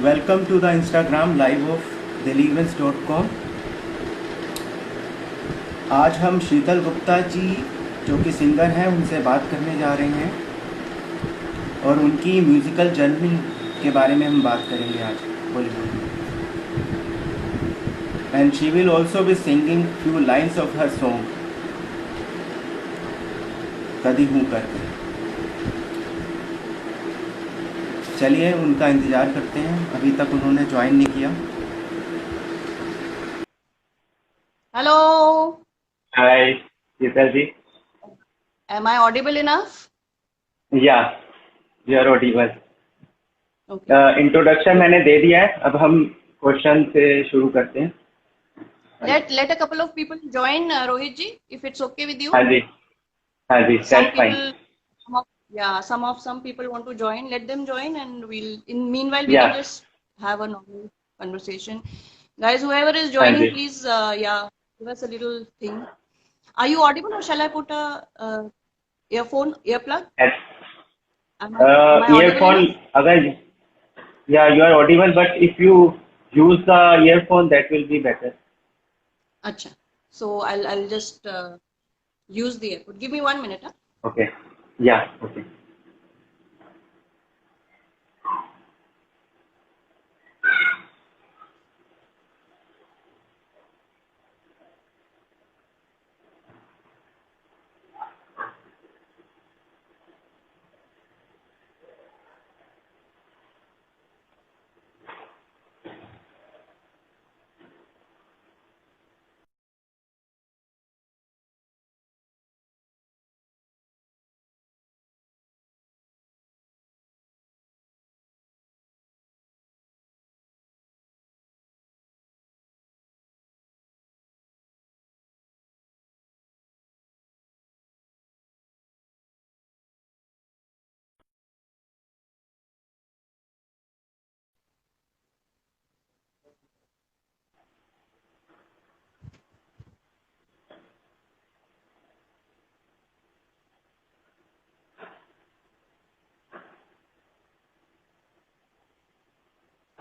Welcome to the Instagram live of delivance.com। आज हम शीतल गुप्ता जी जो कि सिंगर हैं उनसे बात करने जा रहे हैं और उनकी म्यूज़िकल जर्नी के बारे में हम बात करेंगे आज। बोलिए। And she will also be singing few lines of her song कदी हूँ करके। चलिए उनका इंतज़ार करते हैं, अभी तक उन्होंने ज्वाइन नहीं किया। Hello, Hi, Geeta ji. am I audible enough? Yeah, you are audible. Okay. Introduction मैंने दे दिया है, अब हम क्वेश्चन से शुरू करते हैं। Let a couple of people join, Rohit ji, if it's okay with you. हाँ जी, Some that's fine. people, some people want to join. Let them join, and meanwhile we can Yeah, just have a normal conversation. Guys, whoever is हाँ joining, जी। please, give us a little thing. Are you audible, or shall I put a earplug? Am I audible earphone enough? अगर you are audible, but if you use the earphone, that will be better. Acha. So I'll just use the earpod. Give me 1 minute. Huh? Okay. Yeah. Okay.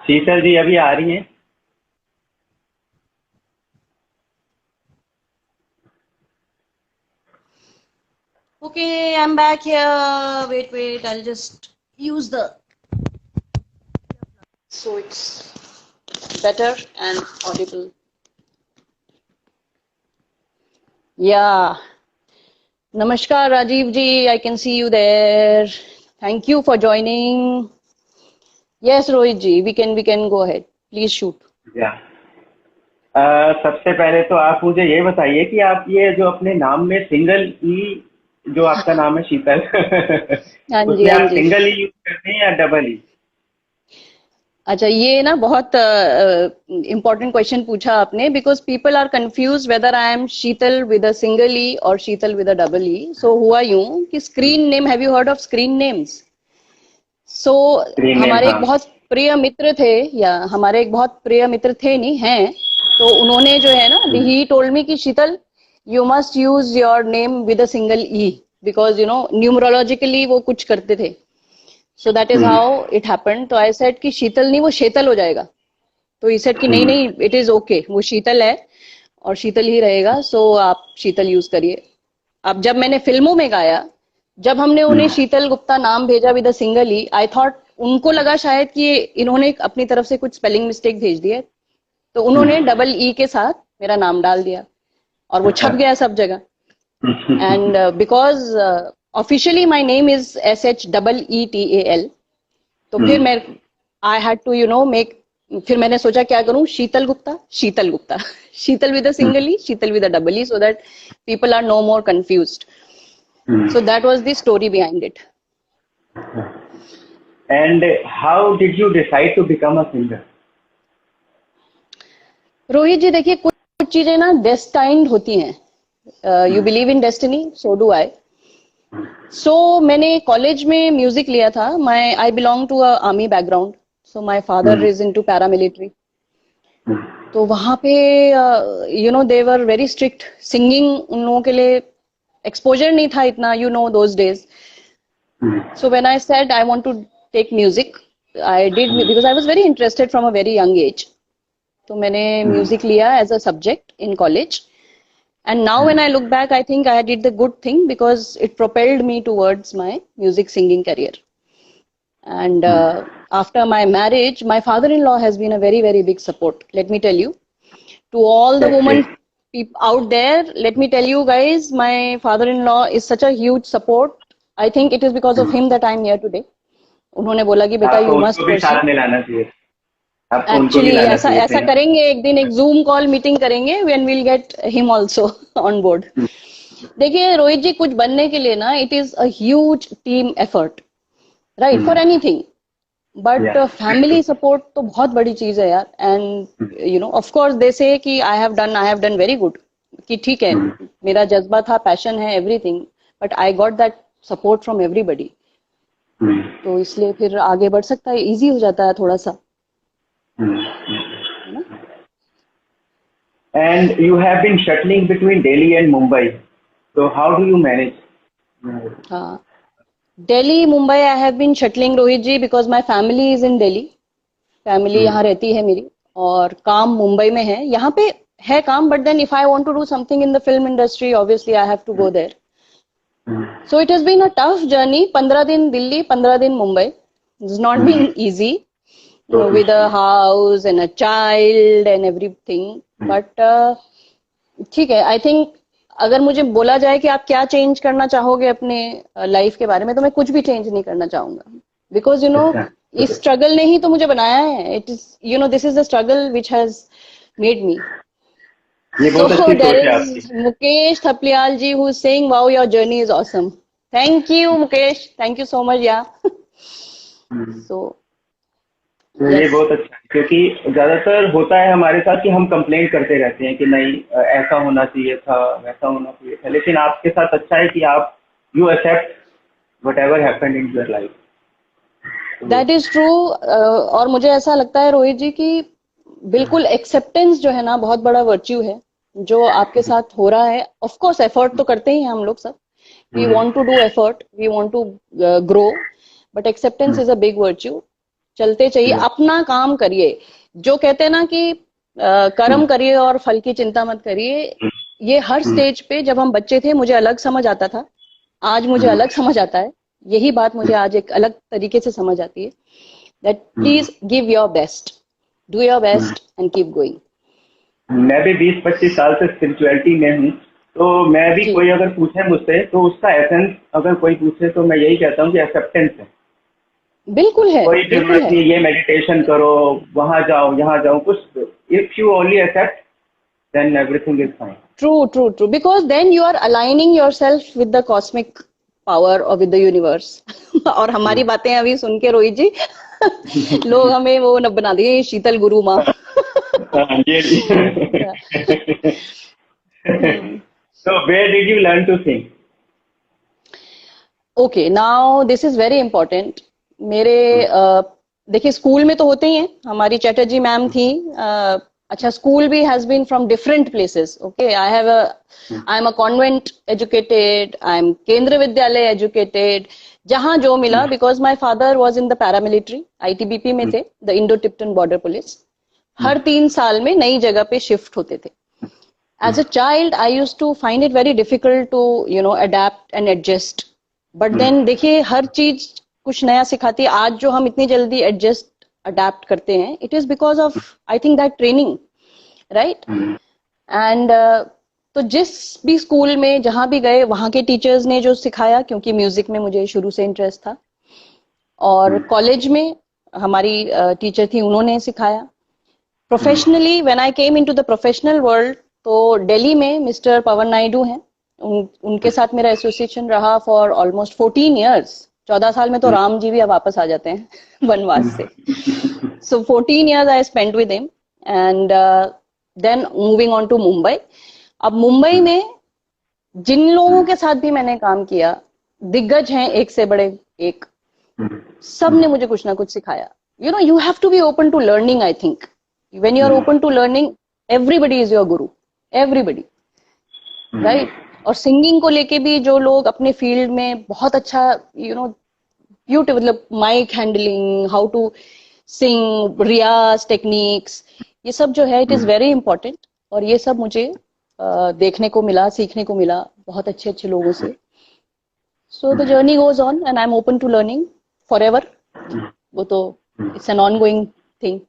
शीतल जी अभी आ रही हैं? Okay, I'm back here. Wait. I'll just use the so it's better and audible. Yeah. Namaskar, Rajiv ji. I can see you there. Thank you for joining. Yes, Rohit ji. We can go ahead. Please shoot. या सबसे पहले तो आप मुझे ये बताइए कि आप ये जो अपने नाम में सिंगल ई जो आपका नाम है शीतल हाँ उसमें आप जी। सिंगल ई यूज करते हैं या डबल ई? अच्छा, ये ना बहुत इम्पोर्टेंट क्वेश्चन पूछा आपने because people are confuse whether I am Sheetal with a single E और Sheetal with a double E. सो हुआ यूं कि screen name, have you heard of screen names? So screen name, हमारे हाँ। एक बहुत प्रिय मित्र थे, या हमारे एक बहुत प्रिय मित्र थे, नहीं हैं, तो उन्होंने जो है ना, ही टोल्ड मी कि Sheetal you must use your name with a single E because numerologically वो कुछ करते थे। So that is how it happened. तो आई सेड कि शीतल नहीं, वो शीतल हो जाएगा। तो ई सेड कि नहीं, इट इज ओके, वो शीतल है और शीतल ही रहेगा, सो आप शीतल यूज करिए। अब जब मैंने फिल्मों में गाया, जब हमने उन्हें शीतल गुप्ता नाम भेजा with a single E, I thought उनको लगा शायद कि इन्होंने अपनी तरफ से कुछ स्पेलिंग मिस्टेक भेज दी है, तो उन्होंने डबल ई के साथ मेरा नाम डाल दिया और वो छप गया सब जगह। And because officially my name is SHEETAL, तो फिर मैं आई हैड टू मेक, फिर मैंने सोचा क्या करूं, Sheetal Gupta, Sheetal Gupta Sheetal with a single E, Sheetal with a double E, so that people are no more confused. So that was the story behind it. And how did you decide to become a singer? Rohit ji देखिए, कुछ चीजें ना destined होती हैं। You believe in destiny, so do I. So मैंने college में music लिया था। I belong to a army background, so my father is into paramilitary. तो वहां पे they were very strict. Singing उन लोगों के लिए एक्सपोजर नहीं था इतना, those days. So when I said I want to take music, I did because I was very interested from a very young age. तो मैंने म्यूजिक लिया as a subject in college. And now when I look back, I think I did the good thing because it propelled me towards my music singing career. And after my marriage, my father-in-law has been a very, very big support. Let me tell you, to all the That's women great. out there, let me tell you guys, my father-in-law is such a huge support. I think it is because of him that I'm here today. उन्होंने बोला कि बेटा आपको you उसको must भी pursue. साथ में लाना चाहिए, आपको उनको भी एक्चुअली लाना ऐसा चाहिए ऐसा थे ना। करेंगे एक दिन, एक जूम कॉल मीटिंग करेंगे when will get him also on board. देखिए रोहित जी, कुछ बनने के लिए ना it is a huge team effort, right, for anything. But family support तो बहुत बड़ी चीज है यार. And you know of course they say कि I have done very good, कि ठीक है मेरा जज्बा था, पैशन है, everything, but I got that support from everybody. तो इसलिए फिर आगे बढ़ सकता है, इजी हो जाता है थोड़ा सा, है ना. And you have been shuttling between Delhi and Mumbai. So how do you manage? हाँ, Delhi Mumbai I have been shuttling Rohit ji because my family is in Delhi. Family यहाँ रहती है मेरी, और काम मुंबई में है. यहाँ पे है काम, but then if I want to do something in the film industry, obviously I have to go there. So it has been a tough journey. 15 दिन दिल्ली, 15 दिन Mumbai. It's not been easy with a house and a child and everything, but ठीक है. I think अगर मुझे बोला जाए कि आप क्या चेंज करना चाहोगे अपने लाइफ के बारे में, तो मैं कुछ भी चेंज नहीं करना चाहूंगा. बिकॉज यू नो इस स्ट्रगल ने ही तो मुझे बनाया है. It is, you no, this is the struggle which has made me. ये बहुत So अच्छी there सोच है is आपकी। Mukesh Thaplial ji who is saying, "Wow, your journey is awesome." Thank you, Mukesh. Thank you so much. Yeah. So तो ये yes. बहुत अच्छा है, क्योंकि ज्यादातर होता है हमारे साथ कि हम कंप्लेंट करते रहते हैं कि नहीं ऐसा होना चाहिए था, वैसा होना चाहिए था, लेकिन आपके साथ अच्छा है कि आप you accept whatever happened in your life. That is true. और मुझे ऐसा लगता है रोहित जी कि बिल्कुल एक्सेप्टेंस जो है ना बहुत बड़ा वर्च्यू है जो आपके साथ हो रहा है. ऑफ कोर्स एफर्ट तो करते ही हैं हम लोग सब. We want to do effort, we want to grow, but acceptance is a big virtue. चलते चाहिए, अपना काम करिए. जो कहते हैं ना कि कर्म करिए और फल की चिंता मत करिए. ये हर स्टेज पे, जब हम बच्चे थे मुझे अलग समझ आता था, आज मुझे अलग समझ आता है. यही बात मुझे आज एक अलग तरीके से समझ आती है. That please give your best, do your best and keep going. मैं भी 20-25 साल से स्पिरिचुअलिटी में हूँ, तो मैं भी जी. कोई अगर पूछे मुझसे तो उसका एसेंस अगर कोई पूछे तो मैं यही कहता हूँ कि एक्सेप्टेंस है. बिल्कुल है, कोई बिल्कुल जरूरत है. नहीं ये मेडिटेशन करो, वहां जाओ, यहाँ जाओ, कुछ. If you only accept then everything is fine. True, true, true. Because then you are aligning yourself with the cosmic power or with the universe. और हमारी बातें अभी सुन के रोहित जी लोग हमें वो न बना दिए शीतल गुरु माँ. So where did you learn to sing? Okay, now this is very important. मेरे देखिए स्कूल में तो होते ही हैं. हमारी चैटर्जी मैम थी. अच्छा, स्कूल भी has been from different places. Okay, I am a convent educated, I am Kendra Vidyalaya educated, जहां जो मिला. Because my father was in the paramilitary, ITBP में थे, the Indo Tibetan border police. हर 3 साल में नई जगह पे शिफ्ट होते थे. As a child, I used to find it very difficult to, you know, adapt and adjust. But then देखिए हर चीज कुछ नया सिखाती है. आज जो हम इतनी जल्दी एडजस्ट अडेप्ट करते हैं, it is because of I think that training, right. And तो जिस भी स्कूल में जहां भी गए, वहां के टीचर्स ने जो सिखाया, क्योंकि म्यूजिक में मुझे शुरू से इंटरेस्ट था, और कॉलेज में हमारी टीचर थी, उन्होंने सिखाया. Professionally when I came into the professional world, तो दिल्ली में मिस्टर पवन नायडू हैं. उनके साथ मेरा एसोसिएशन रहा फॉर ऑलमोस्ट 14 years. 14 साल में तो राम जी भी अब वापस आ जाते हैं वनवास से. So 14 years I spent with him, and then moving on to Mumbai. अब मुंबई में जिन लोगों के साथ भी मैंने काम किया, दिग्गज हैं एक से बड़े एक, सब ने मुझे कुछ ना कुछ सिखाया. You know, you have to be open to learning. I think when you are open to learning, everybody is your guru, everybody, right. और सिंगिंग को लेके भी जो लोग अपने फील्ड में बहुत अच्छा, यू नो, ब्यूटीफुल, मतलब mike handling, how to sing, riyaz techniques, ये सब जो है इट इज वेरी इंपॉर्टेंट। और ये सब मुझे देखने को मिला, सीखने को मिला बहुत अच्छे अच्छे लोगों से। So the journey goes on and I am open to learning forever. वो तो it's an on going thing.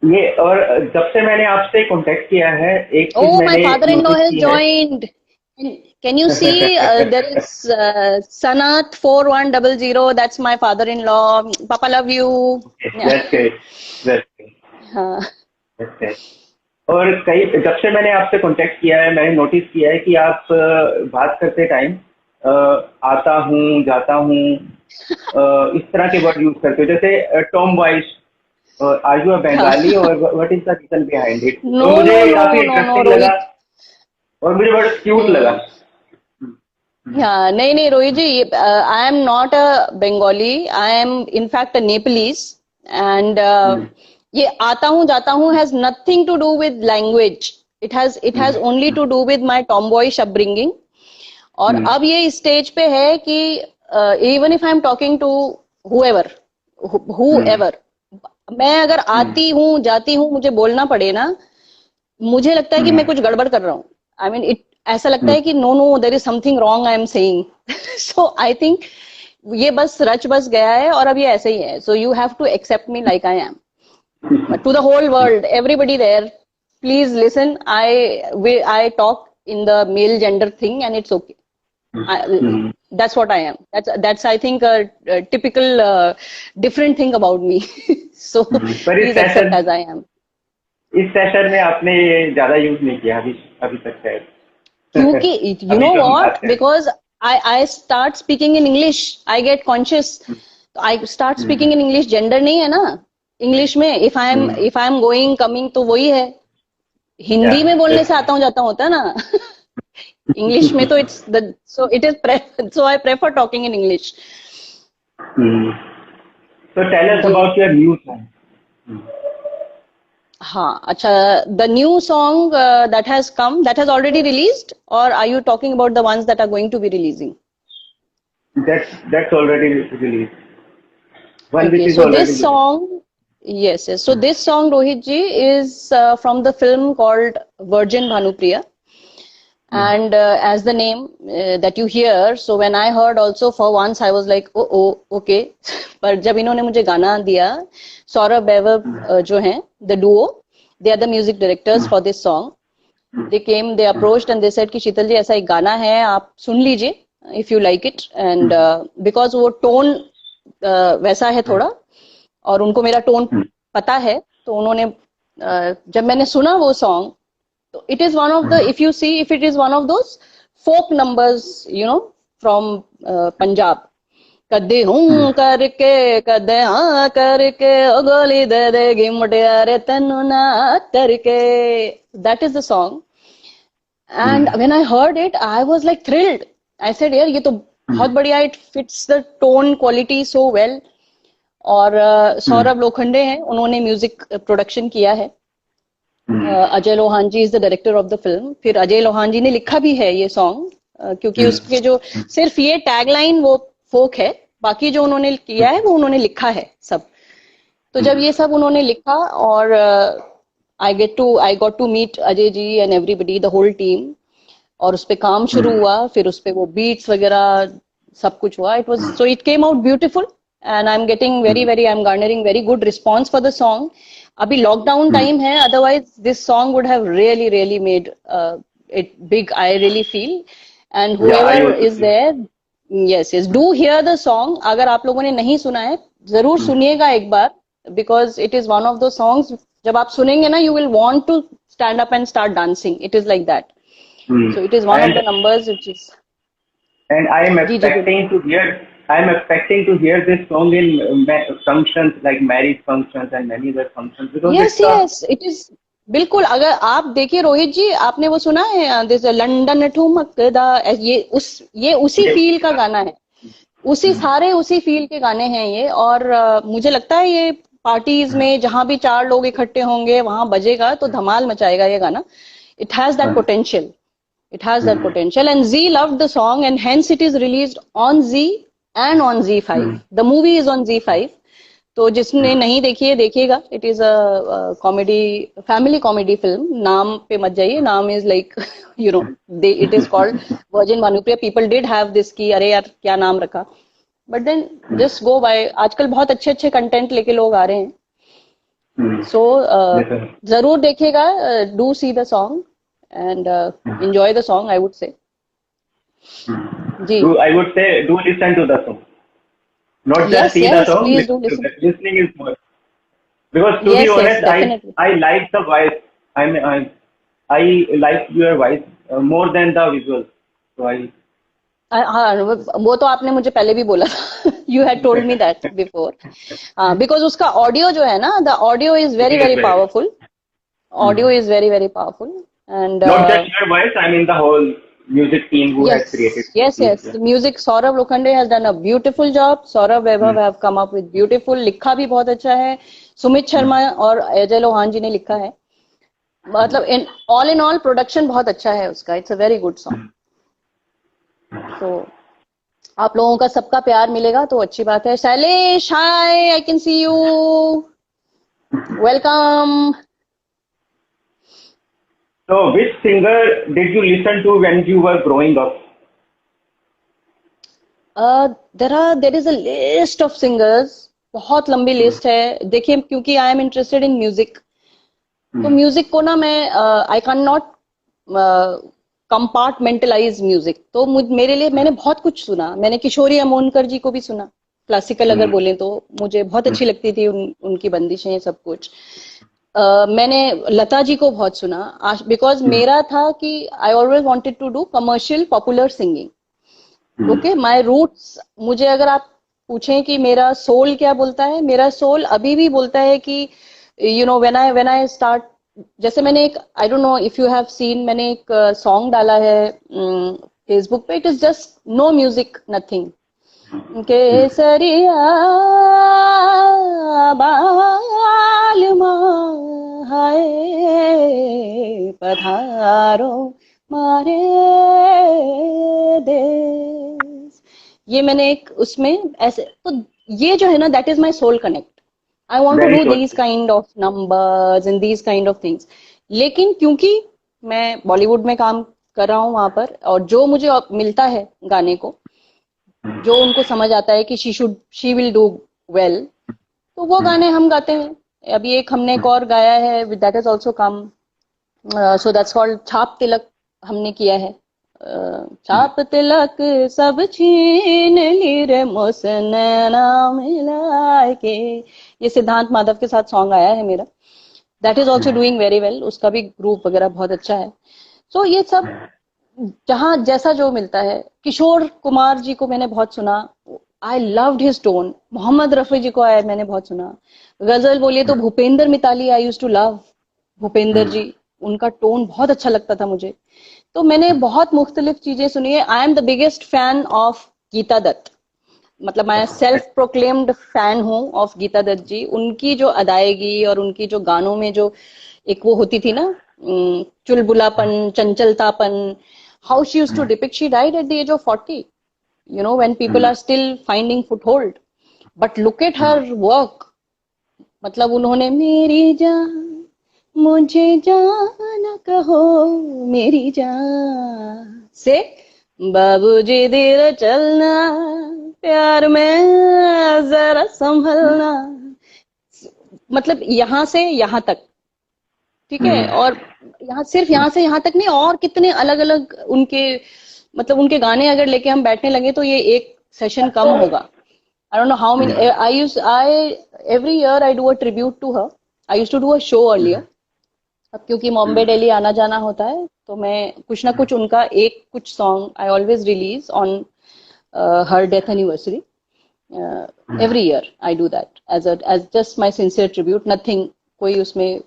ये और जब से मैंने आपसे कांटेक्ट किया है, एक चीज Oh, my मैंने father-in-law नोटिस has की है। joined. Can you see? There is Sanat 4100. That's my father-in-law. Papa love you. Yeah. That's great, that's great, हाँ, दैट्स ग्रेट। और कई जब से मैंने आपसे कांटेक्ट किया है, मैंने नोटिस किया है कि आप बात करते टाइम आता हूँ, जाता हूँ, इस तरह के वर्ड यूज करते हो, जैसे tomboys. Are you a हाँ. बंगाली और what is the reason behind it? तो No, मुझे no, no, काफी no, no, इंटरेस्टिंग लगा Rohit. और मुझे बड़ा क्यूट लगा। हाँ, नहीं नहीं Rohit ji, I am not a Bengali, I am in fact a Nepalese. And ये आता हूँ जाता हूँ has nothing to do with language. It has only to do with my tomboyish upbringing. और अब ये स्टेज पे है कि even if I am talking to whoever, मैं अगर आती हूँ जाती हूँ मुझे बोलना पड़े ना, मुझे लगता है कि मैं कुछ गड़बड़ कर रहा हूँ। आई मीन इट, ऐसा लगता है कि no no there is something wrong I am saying. So I think ये बस रच बस गया है और अब ये ऐसे ही है। So you have to accept me like I am to the whole world, everybody there, please listen. I talk in the male gender thing and it's okay. That's what I am. That's I think a typical different thing about me. So पर please accept as I am. इस session में आपने ये ज्यादा use नहीं किया अभी अभी तक शायद। क्योंकि you अभी know जो हम बात what? कर रहे हैं। Because I start speaking in English, I get conscious. I start speaking in English. Gender नहीं है ना English में। If I am going coming तो वही है। हिंदी में बोलने से आता हूँ जाता हूँ होता है ना। English में तो so I prefer talking in English. So tell us ji. about your new song. हाँ, अच्छा, the new song that has come, that has already released, or are you talking about the ones that are going to be releasing? That's already released. One which Okay, is so already this released. song, yes, yes. So this song, Rohit ji, is from the film called Virgin Bhanupriya. And as the name that you hear, so when I heard also for once I was like, oh, okay. पर जब इन्होंने मुझे गाना दिया, सौरभ वैभव जो हैं, the duo, they are the music directors for this song. They came, they approached and they said कि शीतल जी ऐसा एक गाना है, आप सुन लीजिए if you like it. And because वो टोन वैसा है थोड़ा, और उनको मेरा टोन पता है, तो उन्होंने जब मैंने सुना वो song, so it is one of the, if you see, if it is one of those folk numbers, you know, from Punjab. कदे हूं करके कदे हाँ करके ओ गोली दे देगी मुटियारे तन्नू ना करके, that is the song. And when I heard it, I was like thrilled. I said यार ये तो बहुत बढ़िया, it fits the tone quality so well. और सौरभ लोखंडे हैं, उन्होंने म्यूजिक प्रोडक्शन किया है। Ajay Lohan ji is the director of the film. फिर अजय लोहान जी ने लिखा भी है ये सॉन्ग, क्योंकि उसके जो सिर्फ ये टैगलाइन वो फोक है, बाकी जो उन्होंने किया है वो उन्होंने लिखा है सब। तो जब ये सब उन्होंने लिखा और I got to meet Ajay ji and everybody, the whole team, और उस पे काम शुरू हुआ, फिर उस पे वो बीट्स वगैरह सब कुछ हुआ। It was so it came out beautiful and I am garnering very good response for the song. अभी लॉकडाउन टाइम है, otherwise this song would have really made it big, I really feel. And whoever is there, yes yes, do hear the song. अगर आप लोगों ने नहीं सुना है जरूर सुनिएगा एक बार, because it is one of the songs, जब आप सुनेंगे ना you will want to stand up and start dancing, it is like that. So it is one of the numbers which is. And I am expecting to hear this song in functions like marriage functions and many other functions, because yes it is, बिल्कुल। अगर आप देखिए रोहित जी, आपने वो सुना है this London ठुमकदा, ये उसी फील का गाना है, उसी फील के गाने हैं ये। और मुझे लगता है ये पार्टीज में जहां भी 4 लोग इकट्ठे होंगे वहां बजेगा तो धमाल मचाएगा ये गाना। It has that potential. It has that potential, and Z loved the song, and hence it is released on Z and on Z5. The movie is on Z5. तो जिसने नहीं देखी है देखिएगा. It is a comedy, family comedy film. नाम पे मत जाइए. नाम is like you know, it is called Virgin Bhanupriya. People did have this कि अरे यार क्या नाम रखा. But then just go by. आजकल बहुत अच्छे अच्छे कंटेंट लेके लोग आ रहे हैं. So जरूर देखिएगा. Do see the song and enjoy the song, I would say. Ji. I would say do listen to the song. Not just Yes, see the yes, song. please do listen. Listening is more. Because to Yes, be yes, honest, definitely. I like the voice. I like your voice more than the visuals. So हाँ, वो तो आपने मुझे पहले भी बोला था. You had told me that before. Because उसका ऑडियो जो है ना, the audio is very It is very very powerful. Audio is very very powerful, and not just your voice. I mean the whole music team who has yes, created. yes, yes. The music, Saurav Lokhande has done a beautiful job. Saurav Vaibhav have come up with beautiful. लिखा भी बहुत अच्छा है. सुमित शर्मा और अजय लोहान जी ने लिखा है. मतलब in all production बहुत अच्छा है उसका. It's a very good song. So आप लोगों का सबका प्यार मिलेगा तो अच्छी बात है. Shailesh, hi, I can see you. Welcome. So which singer did you listen to when you were growing up? There is a list of singers. बहुत लंबी लिस्ट है. देखिए क्योंकि I am interested in music. तो म्यूजिक को ना मैं I can not compartmentalise music. तो मेरे लिए मैंने बहुत कुछ सुना. मैंने किशोरी अमोनकर जी को भी सुना. क्लासिकल अगर बोलें तो मुझे बहुत अच्छी लगती थी उनकी बंदिशें सब कुछ. मैंने लता जी को बहुत सुना. बिकॉज मेरा था कि I always wanted to do commercial popular singing. Okay, my roots. मुझे अगर आप पूछें कि मेरा सोल क्या बोलता है, मेरा सोल अभी भी बोलता है कि you know when I start. जैसे मैंने एक, I don't know if you have seen, मैंने एक सॉन्ग डाला है फेसबुक पे. It is just no music, nothing. केसरिया बालमा हाय पधारो मारे देश. ये मैंने एक उसमें ऐसे. तो ये जो है ना, that is my soul connect. I want to Very do good. these kind of numbers and these kind of things. लेकिन क्योंकि मैं बॉलीवुड में काम कर रहा हूँ वहां पर, और जो मुझे मिलता है गाने को, जो उनको समझ आता है कि she will do well, तो वो गाने हम गाते हैं. अभी एक हमने एक और गाया है, that has also come. So that's called छाप तिलक. हमने किया है. छाप तिलक सब छीन ली रे मोसन नाम मिला के. ये सिद्धांत माधव के साथ सॉन्ग आया है मेरा. That is also doing very well. उसका भी ग्रुप वगैरह बहुत अच्छा है. सो ये सब जहां जैसा जो मिलता है. किशोर कुमार जी को मैंने बहुत सुना. I loved his tone. Mohammed Rafi ji को मैंने बहुत सुना. गजल बोलिए तो Bhupendra Mitali, I used to love Bhupendra ji. उनका टोन बहुत अच्छा लगता था मुझे. तो मैंने बहुत मुख्तलिफ चीजें सुनी है. I am the biggest fan of Geeta Dutt. मतलब मैं सेल्फ प्रोक्लेम्ड फैन हूँ ऑफ गीता दत्त जी. उनकी जो अदायगी और उनकी जो गानों में जो एक वो होती थी ना, चुलबुलापन, चंचलतापन, how she used to depict. She died at the age of 40, you know, when people are still finding foothold. But look at her work. मतलब उन्होंने मेरी जान मुझे जाना कहो मेरी जान से बाबूजी धीरे चलना प्यार में जरा संभलना. मतलब यहाँ से यहाँ तक, ठीक है. और यहाँ सिर्फ यहाँ से यहाँ तक नहीं, और कितने अलग अलग उनके, मतलब उनके गाने अगर लेके हम बैठने लगे तो ये एक सेशन कम होगा. I don't know how many. Every year I do a tribute to her. I used to do a show earlier. अब क्योंकि बॉम्बे दिल्ली आना जाना होता है तो मैं कुछ ना कुछ उनका एक कुछ song I always release on her death anniversary. Every year I do that as just my sincere tribute. Nothing, कोई उसमें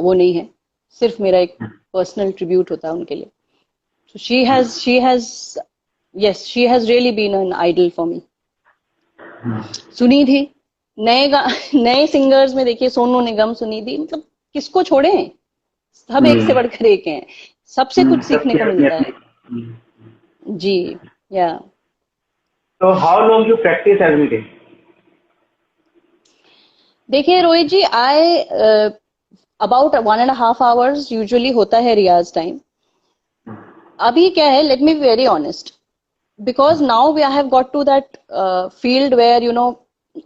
वो नहीं है, सिर्फ मेरा एक पर्सनल ट्रिब्यूट होता है उनके लिए. So she has really been an idol for me. Sunidhi, नए सिंगर्स में देखिए सोनू निगम, सुनिधि, मतलब किसको छोड़े हैं, सब एक से बढ़कर एक हैं. सबसे कुछ सीखने सबकी को अपनी मिलता है। अपनी। जी, या तो how long you practice every day? देखिए रोहित जी, आई अबाउट 1.5 hours यूजुअली होता है रियाज टाइम। अभी क्या है, let me be very honest, because now we have got to that field where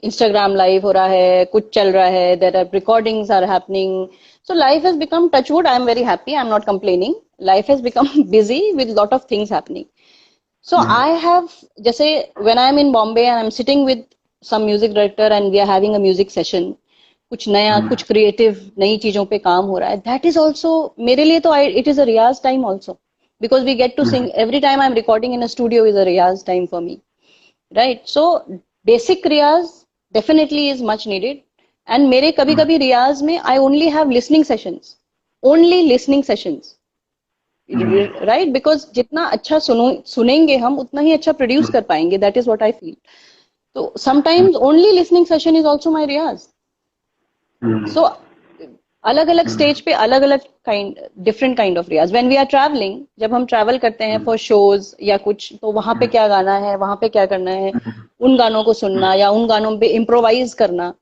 Instagram live हो रहा है, कुछ चल रहा है, there are recordings are happening, so life has become, touch wood, I am very happy, I am not complaining, life has become busy with lot of things happening. So I have, जैसे when I am in Bombay and I am sitting with some music director and we are having a music session, कुछ नया, कुछ creative नई चीजों पे काम हो रहा है, that is also मेरे लिए तो it is a Riyaz time also, because we get to sing every time I'm recording in a studio is a riyaz time for me, right? So basic riyaz definitely is much needed. And मेरे कभी कभी रियाज में I only have listening sessions, only listening sessions, right? Because जितना अच्छा सुनेंगे हम, उतना ही अच्छा प्रोड्यूस कर पाएंगे, that is what I feel. So sometimes only listening session is also my riyaz. So अलग अलग स्टेज पे अलग अलग डिफरेंट काइंड ऑफ रियाज। व्हेन वी आर ट्रैवलिंग, जब हम ट्रैवल करते हैं फॉर शोज या कुछ, तो वहां पे क्या गाना है, वहां पे क्या करना है, उन गानों को सुनना या उन गानों पे इम्प्रोवाइज करना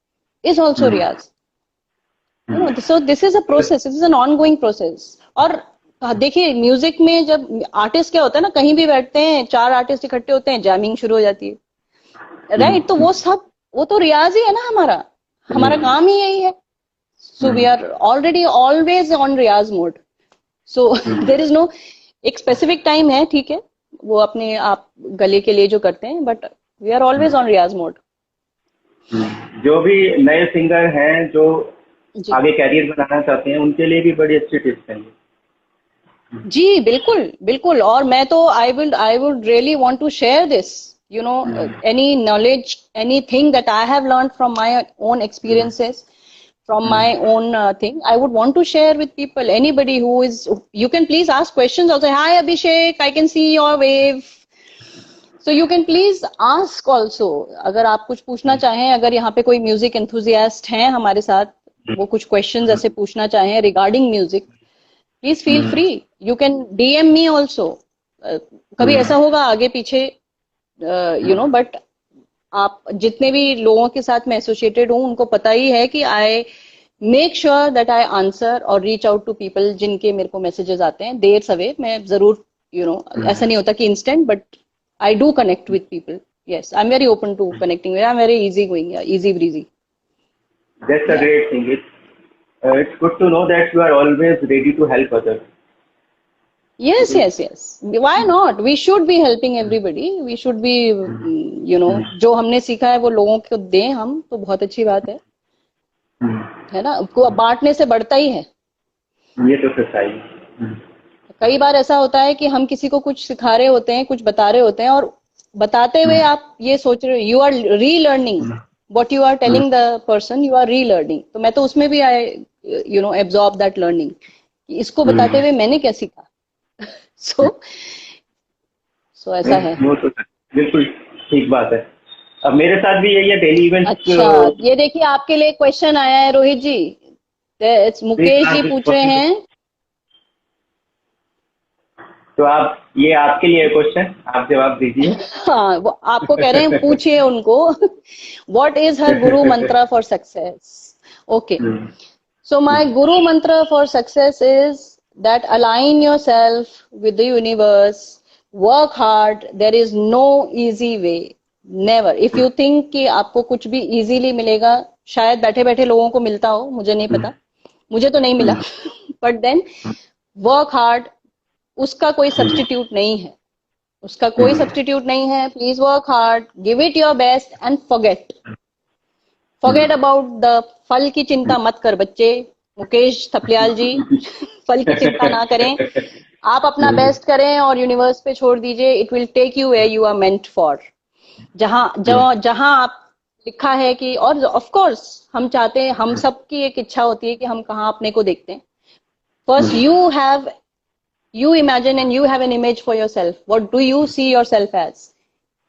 इज ऑल्सो रियाज। So this is a process, this is an on going process. और देखिए म्यूजिक में जब आर्टिस्ट क्या होता है ना, कहीं भी बैठते हैं, 4 आर्टिस्ट इकट्ठे होते हैं, जैमिंग शुरू हो जाती है, राइट? तो वो सब, वो तो रियाज ही है ना, हमारा हमारा काम ही यही है। So we are already always on Riyaz mode. So there is no एक specific time है, ठीक है, वो अपने आप गले के लिए जो करते हैं, but we are always on Riyaz mode. जो भी नए सिंगर हैं जो जी आगे कैरियर बनाना चाहते हैं, उनके लिए भी बड़ी अच्छी टिप्स हैं। जी, बिल्कुल बिल्कुल। और मैं तो I would really want to share this, any knowledge, anything that I have learned from my own experiences, from my own thing, I would want to share with people. Anybody who is, you can please ask questions also. Hi Abhishek, I can see your wave, so you can please ask also. अगर आप कुछ पूछना चाहें, अगर यहाँ पे कोई music enthusiast हैं हमारे साथ, वो कुछ क्वेश्चंस ऐसे पूछना चाहें regarding music, please feel free, you can DM me also. कभी ऐसा होगा आगे पीछे, बट आप जितने भी लोगों के साथ मैं एसोसिएटेड हूँ, उनको पता ही है कि I make sure that I answer और रीच आउट टू पीपल जिनके मेरे को मैसेजेस आते हैं देर सवेर। मैं जरूर, ऐसा नहीं होता कि instant, but I do connect with people. Yes, I'm very open to connecting with. I'm very easy going, yeah, easy breezy. That's a great thing. It's good to know that you are always ready to help others. Yes. Why not? We should be helping everybody. We should be, जो हमने सीखा है वो लोगों को दें हम, तो बहुत अच्छी बात है ना? बांटने से बढ़ता ही है। ये तो सच्चाई है। कई बार ऐसा होता है कि हम किसी को कुछ सिखा रहे होते हैं, कुछ बता रहे होते हैं, और बताते हुए आप ये सोच रहे हो, you are relearning what you are telling the person, you are relearning. तो मैं तो उसमें भी absorb that learning, इसको बताते हुए मैंने क्या सीखा। so ऐसा है। वो तो बिल्कुल ठीक बात है। अब मेरे साथ भी यही है, डेली इवेंट। अच्छा, ये देखिए आपके लिए क्वेश्चन आया है रोहित जी, मुकेश जी पूछ रहे हैं। तो ये आपके लिए क्वेश्चन, आप जवाब दीजिए। हाँ, वो आपको कह रहे हैं, पूछिए उनको। व्हाट इज हर गुरु मंत्र for success? Okay, so my guru mantra for success is that align yourself with the universe, work hard, there is no easy way, never. If you think कि आपको कुछ भी easily मिलेगा, शायद बैठे बैठे लोगों को मिलता हो, मुझे नहीं पता, मुझे तो नहीं मिला, but then work hard, उसका कोई सब्स्टिट्यूट नहीं है, उसका कोई सब्स्टिट्यूट नहीं है। Please work hard, give it your best and forget about the फल की चिंता मत कर बच्चे। मुकेश थपलियाल जी, फल की चिंता ना करें, आप अपना बेस्ट करें और यूनिवर्स पे छोड़ दीजिए। It will take you where you are meant for. जहां आप लिखा है कि, और ऑफ कोर्स हम चाहते हैं, हम सबकी एक इच्छा होती है कि हम कहाँ अपने को देखते हैं। First you imagine and you have an image for yourself. What do you see yourself as?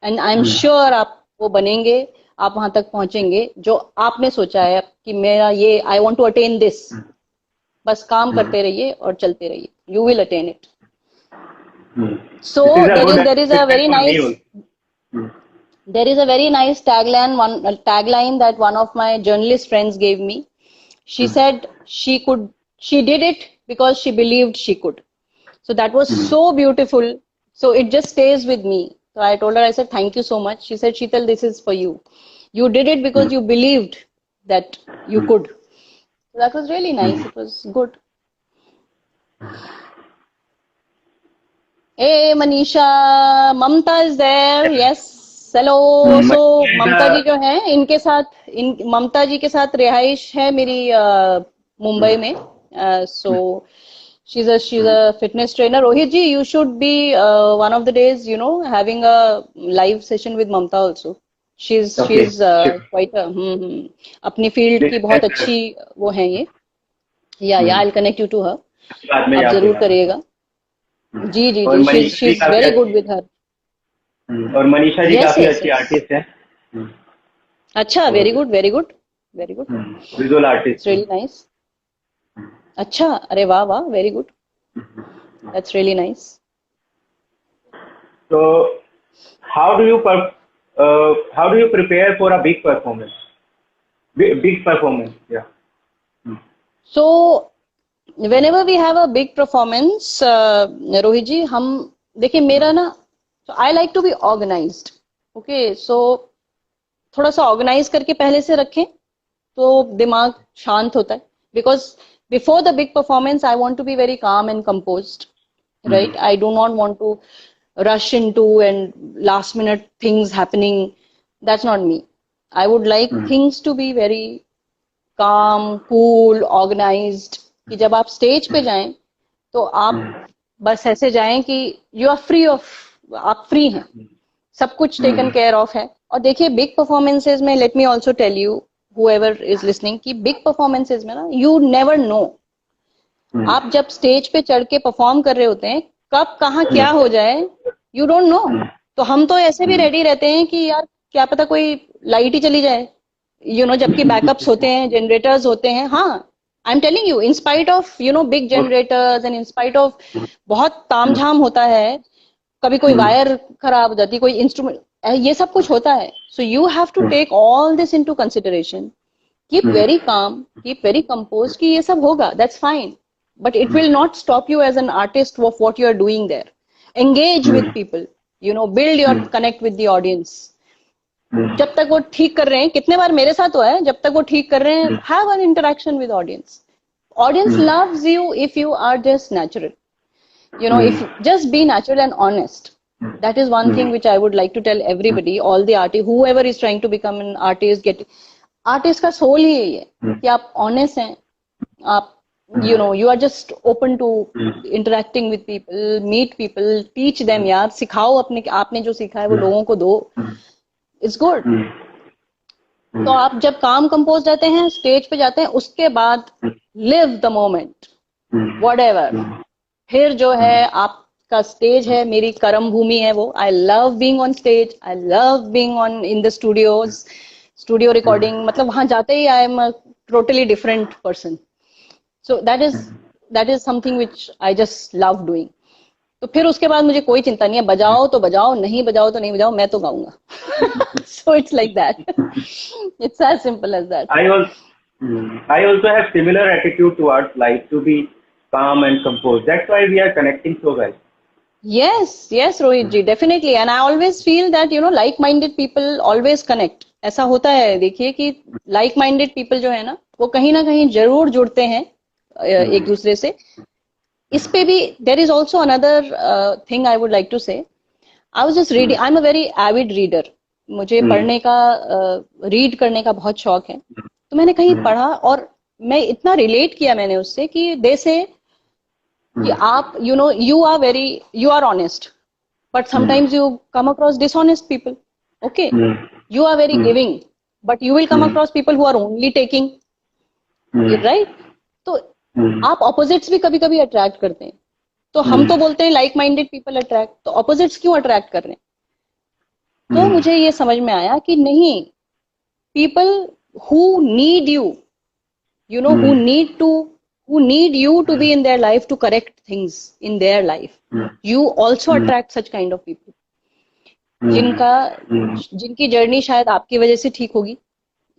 And I'm sure आप वो बनेंगे, आप वहां तक पहुंचेंगे जो आपने सोचा है कि मेरा ये, I want to attain this, बस काम करते रहिए और चलते रहिए, you will attain it. So This is a good there is a feedback very for me nice also. Hmm. there is a very nice tagline that one of my journalist friends gave me. She said she did it because she believed she could. So that was so beautiful. So it just stays with me. So I told her, I said, thank you so much. She said, Sheetal, this is for you. You did it because you believed that you could. So that was really nice. It was good. Hey, Manisha, Mamta is there. Yes. Hello. So ममता जी जो हैं, इनके साथ ममता जी के साथ रिहाइश है मेरी मुंबई में. So she's a fitness trainer. Rohit ji, you should be one of the days, having a live session with Mamta also. She's Okay. quite a अपनी फील्ड की बहुत अच्छी वो है ये. Yeah, I'll connect you to her. बाद में आप याद जरूर दिलाना. करिएगा. जी जी और जी, मनीषा जी she's काफी very good अच्छी with her. और मनीषा जी Yes, काफी yes, अच्छी yes. आर्टिस्ट है. अच्छा, very good, very good, very good. Visual It's artist. really nice. अच्छा, अरे वाह वाह, very good. That's really nice. So how do you prepare for a big performance? Big performance, yeah. So whenever we have a big performance, Rohit जी, हम देखिए मेरा ना, so I like to be organized. Okay, so थोड़ा सा organise करके पहले से रखें तो दिमाग शांत होता है. Because before the big performance I want to be very calm and composed, right. I do not want to rush into and last minute things happening. That's not me. I would like things to be very calm, cool, organized. कि जब आप stage पे जाएं तो आप बस ऐसे जाएं कि यू आर फ्री ऑफ, आप फ्री हैं, सब कुछ टेकन केयर ऑफ है. और देखिए बिग परफॉर्मेंसेज में, let me also tell you whoever is listening, कि बिग परफॉर्मेंसेज में ना यू नेवर नो. आप जब स्टेज पे चढ़ के परफॉर्म कर रहे होते हैं, कब कहाँ क्या हो जाए यू डोंट नो. तो हम तो ऐसे भी रेडी रहते हैं कि यार क्या पता कोई लाइट ही चली जाए, जबकि बैकअप्स होते हैं, जनरेटर्स होते हैं. हाँ, I am telling you, in spite of big generators and in spite of बहुत तामझाम होता है, कभी कोई वायर खराब हो जाती, कोई इंस्ट्रूमेंट, ये सब कुछ होता है. So you have to take all this into consideration. Keep very calm, keep very compose कि ये सब होगा, that's fine, but it will not stop you as an artist of what you are doing there. Engage with people, build your connect with the audience. जब तक वो ठीक कर रहे हैं, कितने बार मेरे साथ हुआ है, जब तक वो ठीक कर रहे हैं, have an interaction with audience. Audience loves you if you are just natural. If just be natural and honest. That is one thing which I would like to tell everybody, all the artists, whoever is trying to become an artist, artist का soul ही यही है कि आप honest हैं, आप you are just open to interacting with people, meet people, teach them. यार सिखाओ, आपने जो सीखा है वो लोगों को दो. It's good. तो आप जब काम कंपोज रहते हैं, स्टेज पे जाते हैं, उसके बाद live the moment, whatever. फिर जो है आपका स्टेज है, मेरी कर्म भूमि है वो. I love being on stage, I love being in the studio recording. मतलब वहां जाते ही I am a totally different person. So that is something which I just love doing. तो फिर उसके बाद मुझे कोई चिंता नहीं है, बजाओ तो बजाओ, नहीं बजाओ तो नहीं बजाओ, मैं तो गाऊंगा. So it's like that. It's as simple as that. I also have similar attitude towards life, to be calm and composed. That's why we are connecting so well. Yes, Rohit ji, definitely. And I always feel that like-minded people always connect. ऐसा होता है, देखिए कि like-minded people जो है ना, वो कहीं ना कहीं जरूर जुड़ते हैं एक दूसरे से. इस पे भी there is also another thing I would like to say. I was just reading. I'm a very avid reader. मुझे पढ़ने का, रीड करने का बहुत शौक है. तो मैंने कहीं पढ़ा और मैं इतना रिलेट किया मैंने उससे कि दे से कि आप you are honest, but sometimes you come across dishonest people. Okay, you are very giving, but you will come across people who are only taking. Right? तो आप ऑपोजिट्स भी कभी कभी अट्रैक्ट करते हैं. तो हम तो बोलते हैं लाइक माइंडेड पीपल अट्रैक्ट, तो ऑपोजिट्स क्यों अट्रैक्ट कर रहे हैं? तो मुझे ये समझ में आया कि नहीं, people who need you, who need to who need you to be in their life to correct things in their life. You also attract such kind of people जिनकी जर्नी शायद आपकी वजह से ठीक होगी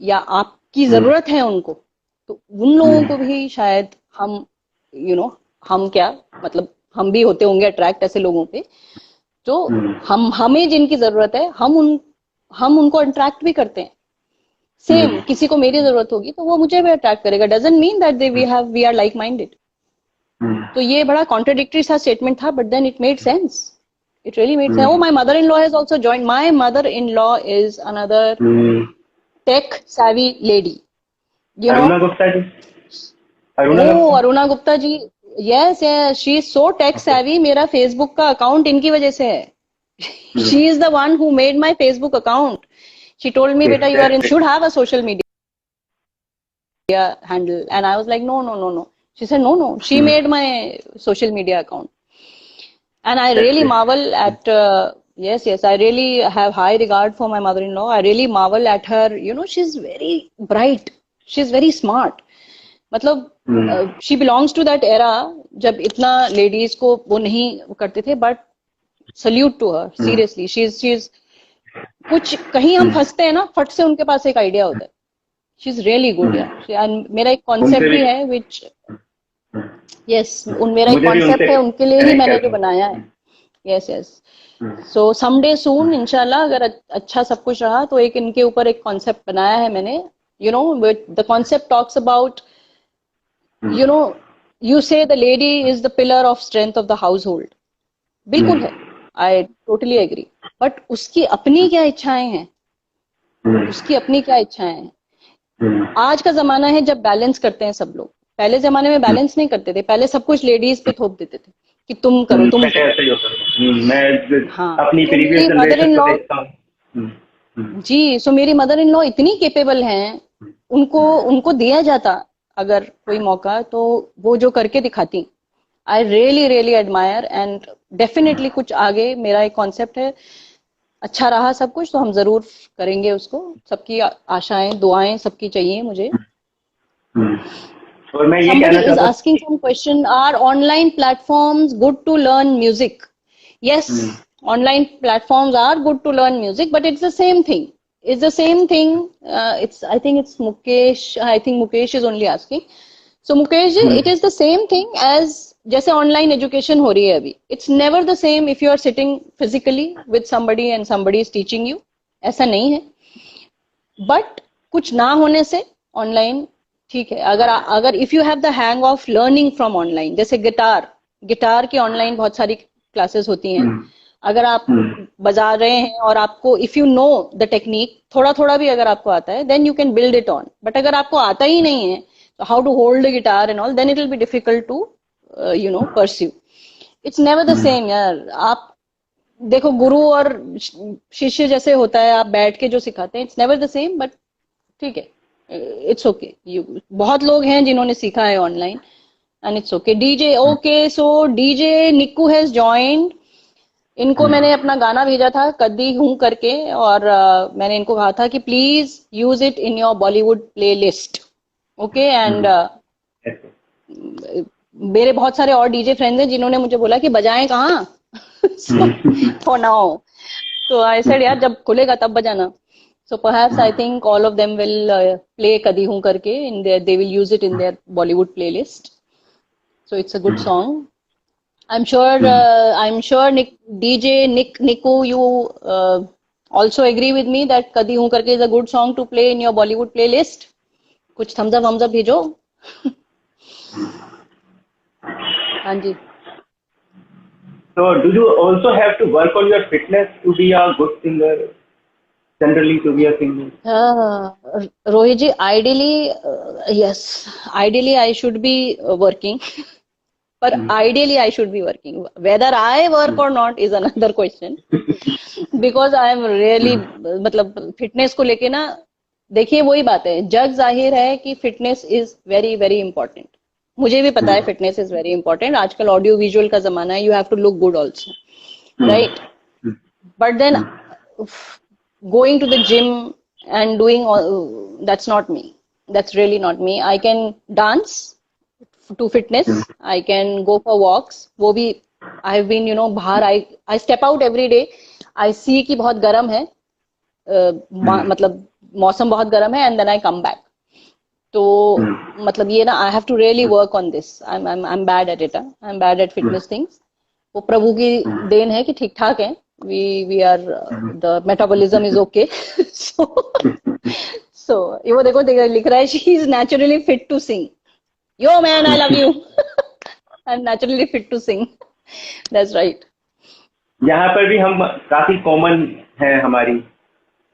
या आपकी जरूरत है उनको, तो उन लोगों को भी शायद हम हम क्या मतलब हम भी होते होंगे अट्रैक्ट ऐसे लोगों पे, तो हमें जिनकी जरूरत है हम उनको अट्रैक्ट भी करते हैं. सेम किसी को मेरी जरूरत होगी तो वो मुझे भी अट्रैक्ट करेगा. Doesn't mean that we are like minded. तो ये बड़ा कॉन्ट्रडिक्टरी सा स्टेटमेंट था, but then it made sense. It really made sense. Oh, my mother-in-law has also joined. My mother-in-law is another tech savvy lady. Aruna Gupta ji. Aruna Gupta ji. Yes, she is so tech savvy. मेरा Facebook का account इनकी वजह से है. She is the one who made my Facebook account. She told me, beta, you should have a social media handle. And I was like, no. She said, no. She made my social media account. And I really marvel at, yes, I really have high regard for my mother-in-law. I really marvel at her. She's very bright. She's very smart. मतलब she belongs to that era जब इतना ladies को वो नहीं करते थे, but salute to her. Seriously, she's कुछ कहीं हम फंसते हैं ना, फट से उनके पास एक आइडिया होता है. शी इज रियली गुड यार. मेरा एक कॉन्सेप्ट भी है विच मेरा एक कॉन्सेप्ट है उनके लिए ही मैंने जो बनाया है. यस. सो समडे सून इंशाल्लाह अगर अच्छा सब कुछ रहा तो एक इनके ऊपर एक कॉन्सेप्ट बनाया है मैंने. The concept talks about you say the lady is the pillar of strength of the household. बिल्कुल है. I totally agree. बट उसकी अपनी क्या इच्छाएं हैं, आज का जमाना है जब बैलेंस करते हैं सब लोग. पहले जमाने में बैलेंस नहीं करते थे. पहले सब कुछ लेडीज पे थोप देते थे कि तुम करो, तुम अपनी मदर इन लॉ जी. सो मेरी मदर इन लॉ इतनी केपेबल हैं, उनको दिया जाता अगर कोई मौका तो वो जो करके दिखाती. I really admire and definitely कुछ आगे मेरा एक कॉन्सेप्ट है. अच्छा रहा सब कुछ तो हम जरूर करेंगे उसको. सबकी आशाएं दुआएं सबकी चाहिए मुझे. और मैं ये कहना चाहता हूं, asking some question, are online platforms good to learn music? Yes, online platforms are good to learn music, but it's the same thing. I think it's Mukesh. I think Mukesh is only asking. So Mukesh, it is the same thing as जैसे online education हो रही है अभी. It's never the same if you are sitting physically with somebody and somebody is teaching you. ऐसा नहीं है. But कुछ ना होने से ऑनलाइन ठीक है. अगर if you have the hang of learning from online, जैसे गिटार की ऑनलाइन बहुत सारी क्लासेस होती हैं. अगर आप बजा रहे हैं और आपको if you know the technique थोड़ा भी अगर आपको आता है then you can build it on. But अगर आपको आता ही नहीं है तो how to hold the guitar and all, then it will be difficult to pursue. It's never the same यार. आप देखो गुरु और शिष्य जैसे होता है, आप बैठ के जो सिखाते हैं, it's never the same, but ठीक है, it's okay. बहुत लोग हैं जिन्होंने सीखा है online and it's okay. DJ, okay, so DJ Nikku has joined. इनको मैंने अपना गाना भेजा था कदी हूं करके, और मैंने इनको कहा था कि please use it in your Bollywood play list. Okay. And मेरे बहुत सारे और डीजे फ्रेंड्स हैं जिन्होंने मुझे बोला कि बजाएं कहाँ फॉर नाउ. तो आई सेड यार जब खुलेगा तब बजाना. So perhaps I think all of them will play कदी हूं करके in there, they will use it in there Bollywood playlist. So it's a good song. I'm sure DJ Niku, you also agree with me that Kadi Hoon Karke is a good song to play in your Bollywood playlist. कुछ thumbs up भेजो. हाँ जी. So do you also have to work on your fitness to be a good singer? Generally to be a singer. Rohit ji, ideally, yes. Ideally, I should be working. But ideally I should be working. Whether I work or not is another question. Because I am really मतलब fitness को लेके ना, देखिए वही बात है, जग जाहिर है कि fitness is very very important. मुझे भी पता है फिटनेस इज वेरी इंपॉर्टेंट. आजकल ऑडियो विजुअल का जमाना है. You have to look good also, right? But then going to the gym and doing, that's not me. That's really not me. I can dance to fitness. I can go for walks. वो भी I have been, बाहर I step out every day. I see कि बहुत गर्म है, मतलब मौसम बहुत गर्म है, and then I come back. तो मतलब ये ना, I have to really work on this. I'm bad at it. I'm bad at fitness things. वो प्रभु की देन है कि ठीक ठाक है. We are the metabolism is okay. So वो देखो लिख रहा है, she is naturally fit to sing. Yo man, I love you. I'm naturally fit to sing. That's right. यहाँ पर भी हम काफी कॉमन है हमारी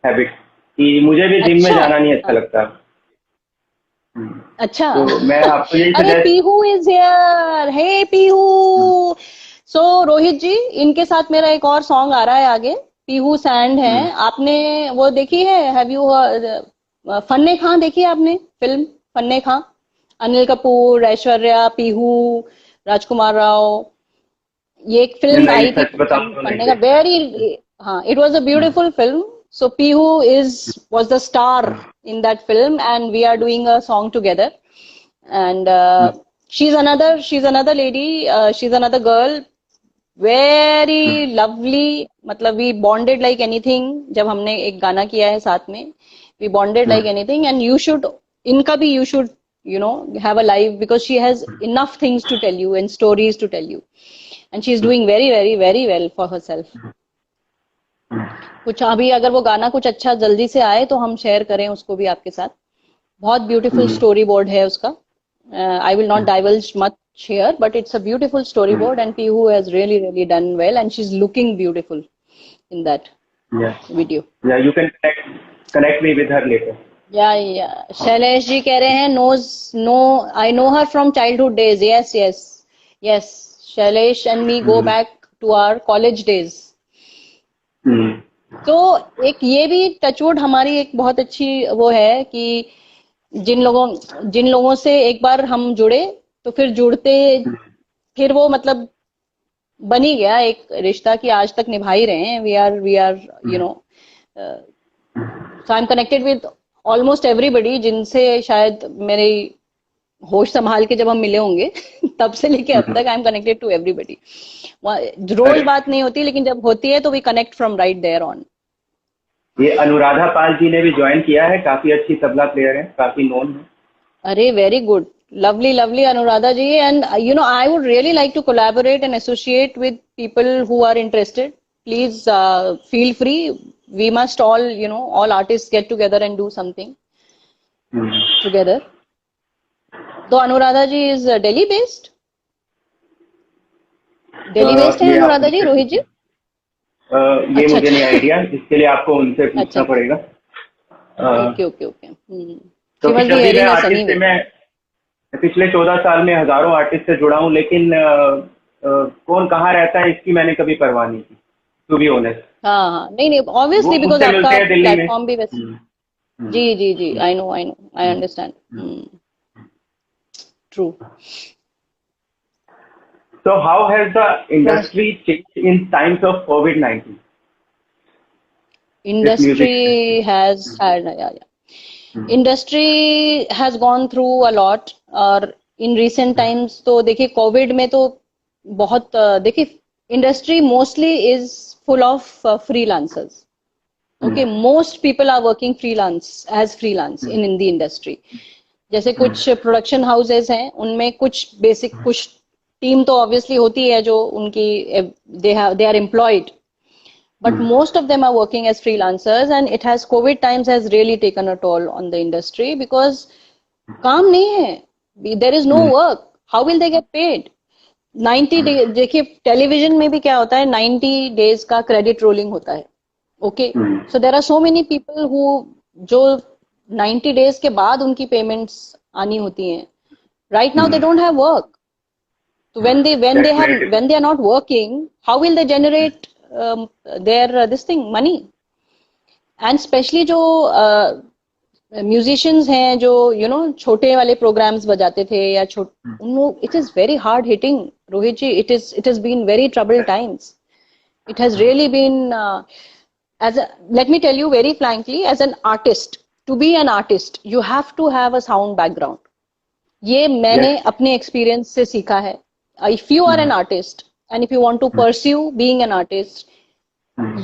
हैबिट कि मुझे भी जिम में जाना नहीं अच्छा लगता. अच्छा. तो मैं आपको यही अरे पीहू इज हियर. हे पीहू. सो रोहित जी, इनके साथ मेरा एक और सॉन्ग आ रहा है आगे. पीहू सैंड है. आपने वो देखी है? हैव यू फन्ने खां देखी है आपने? फिल्म फन्ने खां, अनिल कपूर, ऐश्वर्या, पीहू, राजकुमार राव. ये एक फिल्म आई थी फन्ने का. वेरी, हाँ, it was a beautiful film. So Pihu was the star in that film, and we are doing a song together. And she's another lady. She's another girl. Very lovely. मतलब we bonded like anything. जब हमने एक गाना किया है साथ में, we bonded like anything. And you should, इनका भी you should, have a live, because she has enough things to tell you and stories to tell you. And she's doing very, very, very well for herself. कुछ अभी अगर वो गाना कुछ अच्छा जल्दी से आए तो हम शेयर करें उसको भी आपके साथ. बहुत ब्यूटीफुल स्टोरी बोर्ड है उसका. I will not divulge much here, but it's a beautiful storyboard, and Pihu has really, really done well, and she's looking beautiful in that video. Yeah, you can connect me with her later. Yeah. Shailesh ji कह रहे हैं I know her from childhood days. Yes. Shailesh and me go back to our college days. तो एक ये भी touchwood हमारी एक बहुत अच्छी वो है कि जिन लोगों से एक बार हम जुड़े तो फिर जुड़ते, फिर वो मतलब बन ही गया एक रिश्ता कि आज तक निभा ही रहे हैं. We are so I am connected with almost everybody, जिनसे शायद मेरे होश संभाल के जब हम मिले होंगे तब से लेके अब तक I am connected to everybody. रोज बात नहीं होती, लेकिन जब होती है तो we connect from right there on. ये अनुराधा पाल जी ने भी ज्वाइन किया है. काफी अच्छी तबला प्लेयर है, काफी नोन है. अरे very good. Lovely Anuradha ji. And I would really like to collaborate and associate with people who are interested. Please feel free. We must all artists get together and do something together. So Anuradha ji is Delhi based. Delhi based है अनुराधा जी, रोहित जी? ये मुझे नहीं idea, इसके लिए आपको उनसे पूछना पड़ेगा. ओके. तो मैं पिछले 14 साल में हजारों आर्टिस्ट से जुड़ा हूँ, लेकिन कौन कहाँ रहता है इसकी मैंने कभी परवाह नहीं की, टू बी ऑनेस्ट. हाँ, नहीं, ऑब्वियसली, बिकॉज आपका प्लेटफॉर्म भी वैसे. जी, I know, I understand. True. So how has the industry changed in times of COVID-19? Industry has had, Industry has gone through a lot. और in recent times तो देखिए Covid में तो बहुत देखिए industry mostly is full of freelancers. Okay, most people are working as freelance in the industry. जैसे कुछ production houses हैं, उनमें कुछ बेसिक, कुछ टीम तो ऑब्वियसली होती है जो उनकी they are employed, but most of them are working as freelancers, and it has COVID times has really taken a toll on the industry because काम नहीं है, there is no work, how will they get paid? 90 days, देखिए television में भी क्या होता है, 90 days का क्रेडिट रोलिंग होता है. Okay, so there are so many people who जो 90 days के बाद उनकी पेमेंट्स आनी होती हैं. Right now they don't have work. So when they are not working, how will they generate their this thing money? And especially जो musicians हैं जो छोटे वाले programs बजाते थे या it is very hard hitting, Rohit ji. It has been very troubled times. It has really been let me tell you very frankly, as an artist, to be an artist, you have to have a sound background. ये मैंने अपने experience से सीखा है. If you are an artist and if you want to pursue being an artist,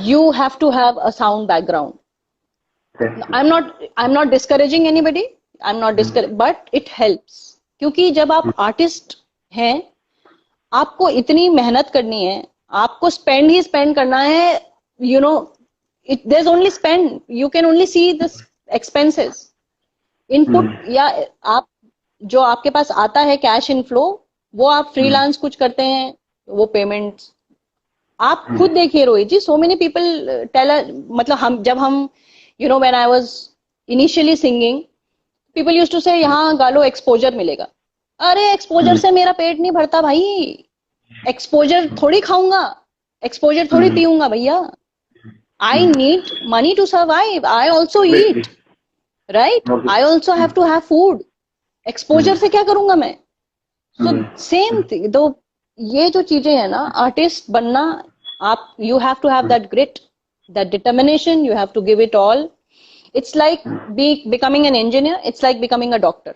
you have to have a sound background. I'm not discouraging anybody. But it helps. क्योंकि जब आप artist हैं, आपको इतनी मेहनत करनी है, आपको स्पेंड करना है, there's only spend. You can only see the expenses. Input या आप जो आपके पास आता है कैश इनफ्लो, वो आप फ्रीलांस कुछ करते हैं, वो पेमेंट्स आप खुद देखिए Rohit ji. So many people tell, मतलब हम when I was initially singing, people used to say यहाँ गालो एक्सपोजर मिलेगा. अरे एक्सपोजर से मेरा पेट नहीं भरता भाई. एक्सपोजर थोड़ी खाऊंगा, एक्सपोजर थोड़ी पीऊंगा भैया. I need money to survive. I also eat, right? I also have to have food. Exposure से क्या करूंगा मैं? So same thing. तो ये जो चीजें है ना, आर्टिस्ट बनना, आप you have to have that grit, that determination. You have to give it all. It's like becoming an engineer. It's like becoming a doctor.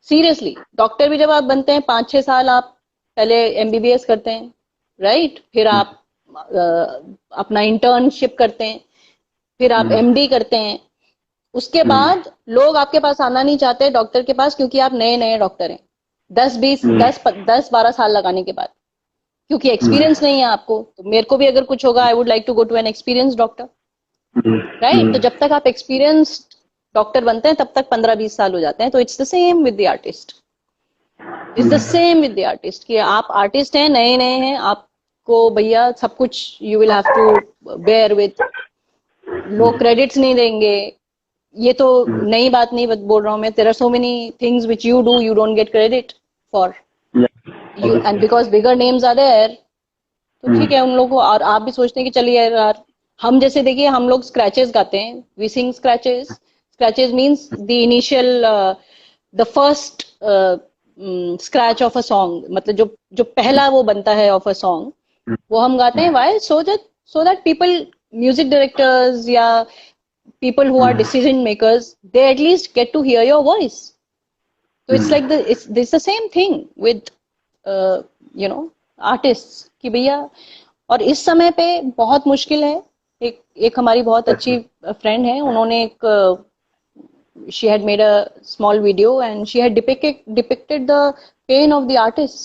Seriously, doctor भी जब आप बनते हैं 5-6 साल आप पहले एमबीबीएस करते हैं, राइट? फिर आप अपना इंटर्नशिप करते हैं, फिर आप एमडी करते हैं. उसके बाद लोग आपके पास आना नहीं चाहते डॉक्टर के पास, क्योंकि आप नए नए डॉक्टर हैं. 10-12 साल लगाने के बाद, क्योंकि एक्सपीरियंस नहीं है आपको. तो मेरे को भी अगर कुछ होगा, I would like to go to an experience doctor, right? तो जब तक आप एक्सपीरियंस्ड डॉक्टर बनते हैं, तब तक 15-20 साल हो जाते हैं. तो it's the same with the artist. It's the same with the artist कि आप आर्टिस्ट हैं, नए नए हैं, आपको भैया सब कुछ you will have to bear with. लोग क्रेडिट्स नहीं देंगे. ये तो नई बात नहीं बोल रहा हूँ मैं. There are so many things which you do, you don't get credit for you, and because bigger names are there. तो ठीक है उन लोगों को. और आप भी सोचते हैं कि चलिए यार, हम जैसे देखिए, हम लोग स्क्रैचेस गाते हैं. We sing scratches. Scratches means the initial, the first scratch of a song. मतलब जो पहला वो बनता है ऑफ अ सॉन्ग, वो हम गाते हैं. Why? So that people, music directors या people who are decision makers, they at least get to hear your voice. So it's like it's the same thing with artists कि भैया. और इस समय पे बहुत मुश्किल है. एक हमारी बहुत अच्छी फ्रेंड है, उन्होंने एक she had made a small video and she had depicted the pain of the artists.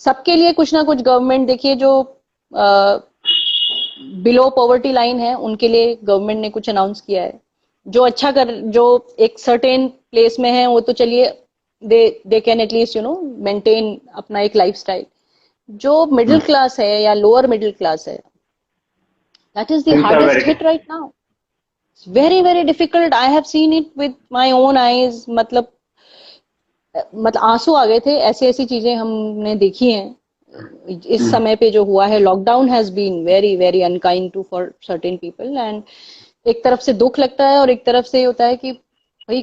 सबके लिए कुछ ना कुछ गवर्नमेंट, देखिए जो बिलो पॉवर्टी लाइन है, उनके लिए गवर्नमेंट ने कुछ अनाउंस किया है. जो एक सर्टेन प्लेस में है, वो तो चलिए दे कैन एटलीस्ट मेंटेन अपना एक लाइफस्टाइल. जो मिडिल क्लास है या लोअर मिडिल क्लास है, that is the hardest hit right now. It's very very difficult. I have seen it with my own eyes. मतलब आंसू आ गए थे. ऐसी चीजें हमने देखी हैं. इस समय पे जो हुआ है, lockdown has been very very unkind to for certain people. And एक तरफ से दुख लगता है और एक तरफ से होता है कि भाई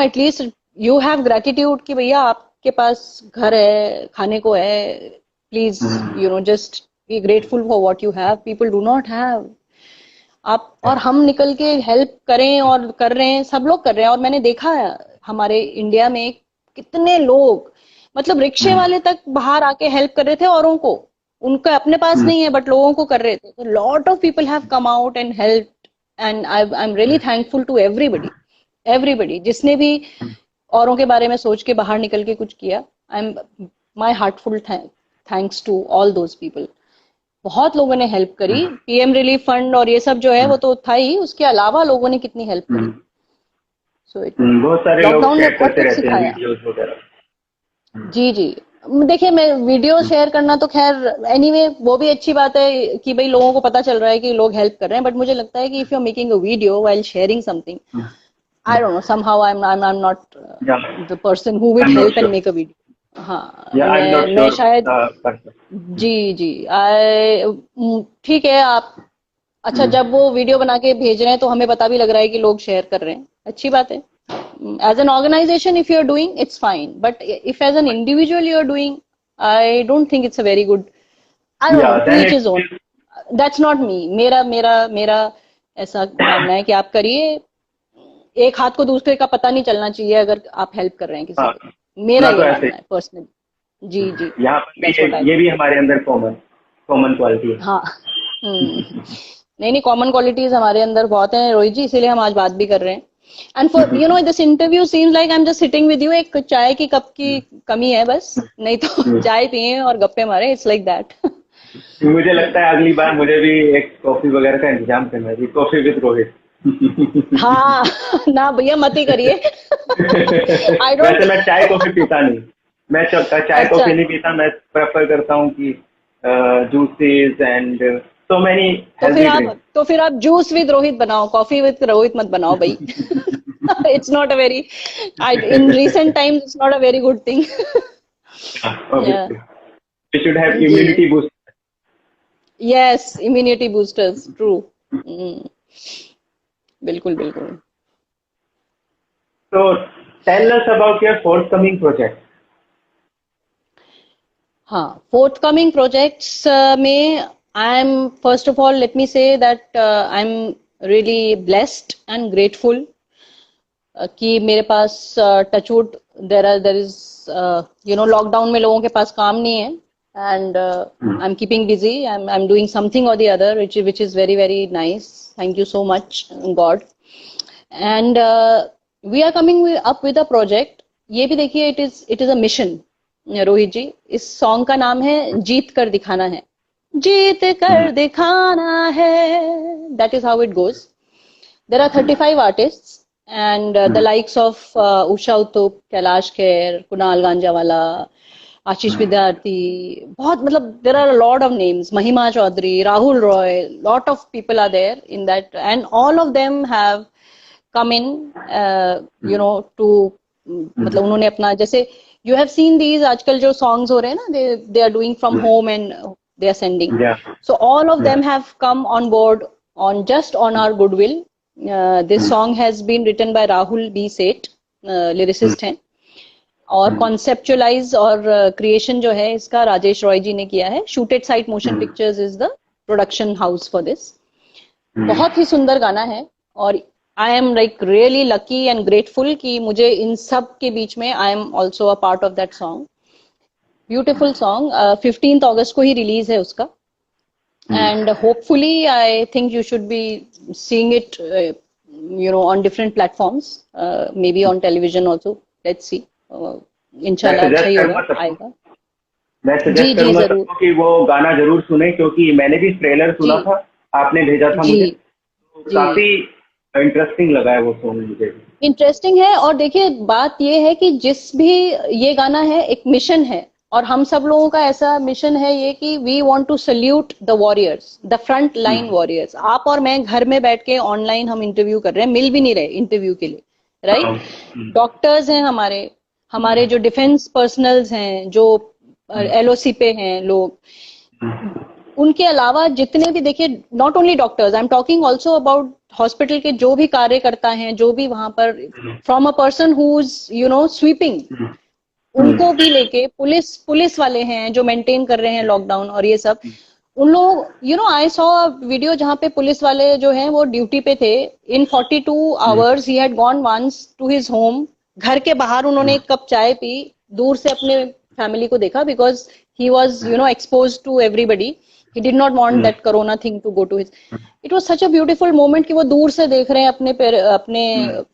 एटलीस्ट यू हैव ग्रेटिट्यूड कि भैया आपके पास घर है, खाने को है. Please just be grateful for what you have. People do not have. आप और हम निकल के हेल्प करें और कर रहे हैं, सब लोग कर रहे हैं. और मैंने देखा है हमारे इंडिया में कितने लोग, मतलब रिक्शे वाले तक बाहर आके हेल्प कर रहे थे औरों को. उनका अपने पास नहीं है बट लोगों को कर रहे थे. तो lot of people have come out and help. And I am really thankful to everybody जिसने भी औरों के बारे में सोच के बाहर निकल के कुछ किया. I am my heartful thanks to all those people. बहुत लोगों ने हेल्प करी. पीएम रिलीफ फंड और ये सब जो है वो तो था ही, उसके अलावा लोगों ने कितनी हेल्प करी. सो बहुत सारे लॉकडाउन ने लोग बहुत कुछ सिखाया. जी. देखिए, मैं वीडियो शेयर करना तो खैर एनीवे वो भी अच्छी बात है कि भाई लोगों को पता चल रहा है कि लोग हेल्प कर रहे हैं. बट मुझे लगता है कि if you are making a video while sharing something, I don't know, somehow I am not the person who will help and make a video. हाँ, मैं शायद जी ठीक है. आप अच्छा, जब वो वीडियो बना के भेज रहे हैं तो हमें पता भी लग रहा है कि लोग शेयर कर रहे हैं. अच्छी बात है. As an organization, if you're doing, it's fine. But if as an individual you're doing, I don't think it's a very good. I don't know. To each his own. That's not me. मेरा ऐसा मानना है कि आप करिए. एक हाथ को दूसरे का पता नहीं चलना चाहिए अगर आप हेल्प कर रहे हैं किसी को. मेरा तो ये ऐसे मानना है पर्सनली। जी जी, यहाँ पर भी दैट्स व्हाट आई। ये भी हमारे अंदर कॉमन कॉमन क्वालिटी है। हाँ। नहीं नहीं, कॉमन क्वालिटीज हमारे अंदर बहुत हैं रोहित जी, इसीलिए हम आज बात भी कर रहे हैं। And for you know this interview seems like I am just sitting with you, एक चाय की कप की कमी है बस, नहीं तो चाय पिए और गप्पे मारे, इट्स लाइक दैट। मुझे लगता है अगली बार मुझे भी एक कॉफी वगैरह का इंतजाम करना है, कॉफी विद रोहित। हाँ। ना भैया मत ही करिए। I don't. वैसे मैं चाय कॉफी पीता नहीं, मैं चाय अच्छा, कॉफी नहीं पीता, मैं प्रेफर करता हूँ कि juices and so many healthy drinks. तो फिर आप जूस विद रोहित बनाओ, कॉफी विद रोहित मत बनाओ भाई। It's not a very, I in recent times it's not a very good thing. Obviously we should have जी, immunity boost. Yes, immunity boosters, true. बिल्कुल बिल्कुल। So tell us about your forthcoming project. हाँ, forthcoming projects में I am, first of all let me say that I am really blessed and grateful कि मेरे पास touch wood there is you know, lockdown में लोगों के पास काम नहीं है, and I am keeping busy, I am doing something और the other which is very very nice. Thank you so much God. And we are coming up with a project. ये भी देखिए, it is a mission Rohit ji. इस song का नाम है जीत कर दिखाना है, जीत कर दिखाना है, that is how it goes. There are 35 artists and the likes of Usha Uttup, Kailash Kher, Kunal Ganjawala, Ashish Vidyarthi, बहुत मतलब there are a lot of names, Mahima Chaudhary, Rahul Roy, lot of people are there in that, and all of them have come in, you know, to मतलब उन्होंने अपना, जैसे you have seen these आजकल जो songs हो रहे हैं ना, they are doing from home and they are sending. Yeah, So all of yeah. them have come on board on just on our goodwill. This song has been written by Rahul B. Seth, lyricist हैं, और conceptualise और creation जो है इसका राजेश रॉय जी ने किया है। Shooted site motion pictures is the production house for this. बहुत ही सुंदर गाना है, और I am like really lucky and grateful कि मुझे इन सब के बीच में I am also a part of that song. Beautiful song, 15 अगस्त को ही रिलीज है उसका, and hopefully I think you should be seeing it you know, on different platforms, maybe on television also, let's see. मैं इंशाल्लाह अच्छा suggest ही होगा, करूंगा सबको आएगा। मैं जी सजेस्ट जी करूंगा जरूर। सबको कि वो गाना जरूर सुने, क्योंकि मैंने भी ट्रेलर जी सुना था, आपने भेजा था जी मुझे, तो जी, काफी इंटरेस्टिंग लगा है वो सॉन्ग मुझे भी। इंटरेस्टिंग है। और देखिए बात ये है कि जिस भी ये गाना है एक मिशन है, और हम सब लोगों का ऐसा मिशन है ये कि we want to salute the warriors, the front line warriors. आप और मैं घर में बैठ के ऑनलाइन हम इंटरव्यू कर रहे हैं, मिल भी नहीं रहे इंटरव्यू के लिए, राइट? डॉक्टर्स हैं हमारे, हमारे जो डिफेंस पर्सनल्स हैं, जो एलओसी पे हैं लोग, उनके अलावा जितने भी, देखिए not only doctors, I am talking also about hospital के जो भी कार्यकर्ता हैं, जो भी वहां पर, from a person who is you no sweeping, उनको भी लेके, पुलिस वाले हैं जो मेंटेन कर रहे हैं लॉकडाउन और ये सब, उन लोग, you know, I saw video जहां पे पुलिस वाले जो हैं वो ड्यूटी पे थे। In 42 hours he had gone once to his home, घर के बाहर उन्होंने एक कप चाय पी, दूर से अपने फैमिली को देखा, because he was you know expose to everybody, he did not want that corona thing to go to his, it was such a beautiful moment कि वो दूर से देख रहे हैं अपने